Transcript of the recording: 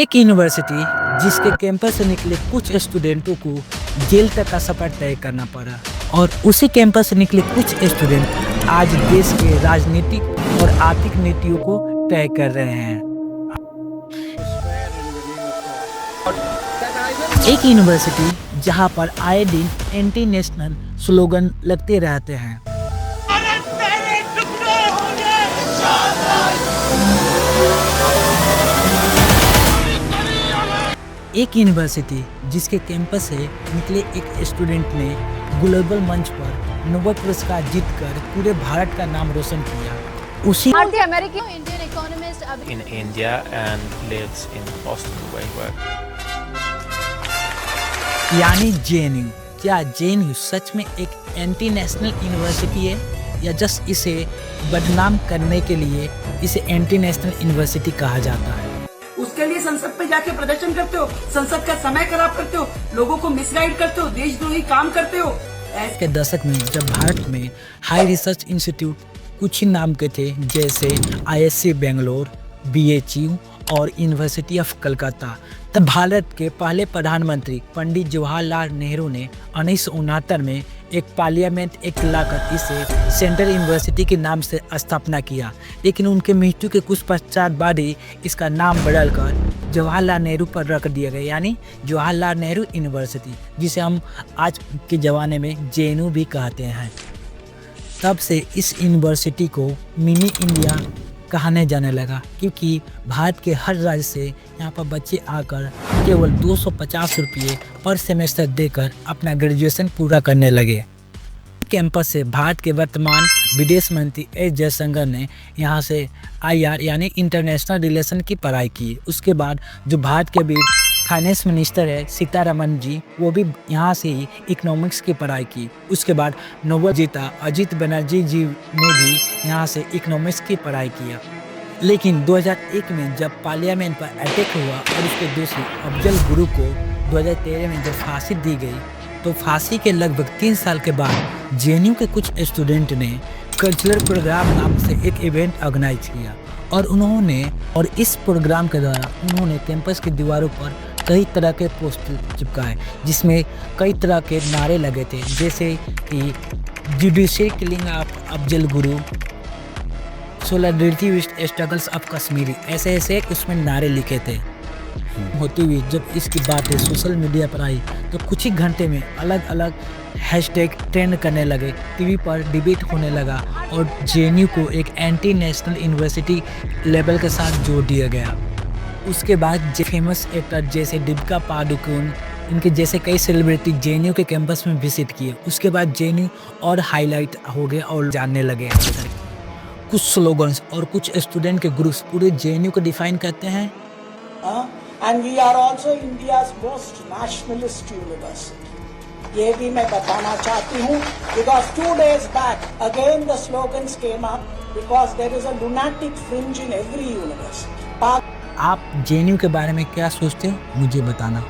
एक यूनिवर्सिटी जिसके कैंपस से निकले कुछ स्टूडेंटों को जेल तक का सफर तय करना पड़ा और उसी कैंपस से निकले कुछ स्टूडेंट आज देश के राजनीतिक और आर्थिक नीतियों को तय कर रहे हैं। एक यूनिवर्सिटी जहां पर आए दिन एंटी नेशनल स्लोगन लगते रहते हैं। एक यूनिवर्सिटी जिसके कैंपस से निकले एक स्टूडेंट ने ग्लोबल मंच पर नोबेल पुरस्कार जीतकर पूरे भारत का नाम रोशन किया। उसी American Indian economist in India and lives in Boston where he works. यानी जेएनयू। क्या जेएनयू सच में एक एंटी नेशनल यूनिवर्सिटी है या जस्ट इसे बदनाम करने के लिए इसे एंटी नेशनल यूनिवर्सिटी कहा जाता है? उसके लिए संसद पे जाके प्रदर्शन करते हो, संसद का समय खराब करते हो, लोगों को मिसगाइड करते हो, देशद्रोही काम करते हो। के दशक में जब भारत में हाई रिसर्च इंस्टीट्यूट कुछ ही नाम के थे जैसे आईएससी बेंगलोर, बीएचयू और यूनिवर्सिटी ऑफ कलकत्ता, तब भारत के पहले प्रधानमंत्री पंडित जवाहरलाल नेहरू ने 1969 में एक पार्लियामेंट एक्ट लाकर इसे सेंट्रल यूनिवर्सिटी के नाम से स्थापना किया। लेकिन उनके मृत्यु के कुछ पश्चात बाद ही इसका नाम बदलकर जवाहरलाल नेहरू पर रख दिया गया, यानी जवाहरलाल नेहरू यूनिवर्सिटी, जिसे हम आज के ज़माने में जेएनयू भी कहते हैं। तब से इस यूनिवर्सिटी को मिनी इंडिया कहने जाने लगा, क्योंकि भारत के हर राज्य से यहाँ पर बच्चे आकर केवल 250 रुपये पर सेमेस्टर देकर अपना ग्रेजुएशन पूरा करने लगे। कैंपस से भारत के वर्तमान विदेश मंत्री एस जयशंकर ने यहाँ से आईआर यानी इंटरनेशनल रिलेशन की पढ़ाई की। उसके बाद जो भारत के भी फाइनेंस मिनिस्टर है सीतारमण जी, वो भी यहाँ से ही इकोनॉमिक्स की पढ़ाई की। उसके बाद नोबेल जीता अजीत बनर्जी जी ने भी यहाँ से इकोनॉमिक्स की पढ़ाई किया। लेकिन 2001 में जब पार्लियामेंट पर अटैक हुआ और उसके दोषी अफजल गुरु को 2013 में जब फांसी दी गई, तो फांसी के लगभग 3 साल के बाद जेएनयू के कुछ स्टूडेंट ने कल्चरल प्रोग्राम नाम से एक इवेंट ऑर्गेनाइज किया और इस प्रोग्राम के द्वारा उन्होंने कैंपस की दीवारों पर कई तरह के पोस्टर चिपकाए, जिसमें कई तरह के नारे लगे थे, जैसे कि judicial killing of Afzal Guru, solidarity with struggles of Kashmiri, ऐसे उसमें नारे लिखे थे। होती हुई जब इसकी बातें सोशल मीडिया पर आई तो कुछ ही घंटे में अलग अलग हैशटैग ट्रेंड करने लगे, टीवी पर डिबेट होने लगा और जेएनयू को एक एंटी नेशनल यूनिवर्सिटी लेवल के साथ जोड़ दिया गया। उसके बाद फेमस एक्टर जैसे दीपिका पादुकोण, इनके जैसे कई सेलिब्रिटी जेएनयू के कैंपस में विजिट किए। उसके बाद जेएनयू और हाईलाइट हो गए और जानने लगे। कुछ स्लोगन्स और कुछ स्टूडेंट के ग्रुप्स पूरे जेएनयू को डिफाइन करते हैं। And we are also India's most nationalist university. ये भी मैं बताना चाहती हूँ because 2 days back again the slogans came up because there is a lunatic fringe in every university. आप जेएनयू के बारे में क्या सोचते हो, मुझे बताना।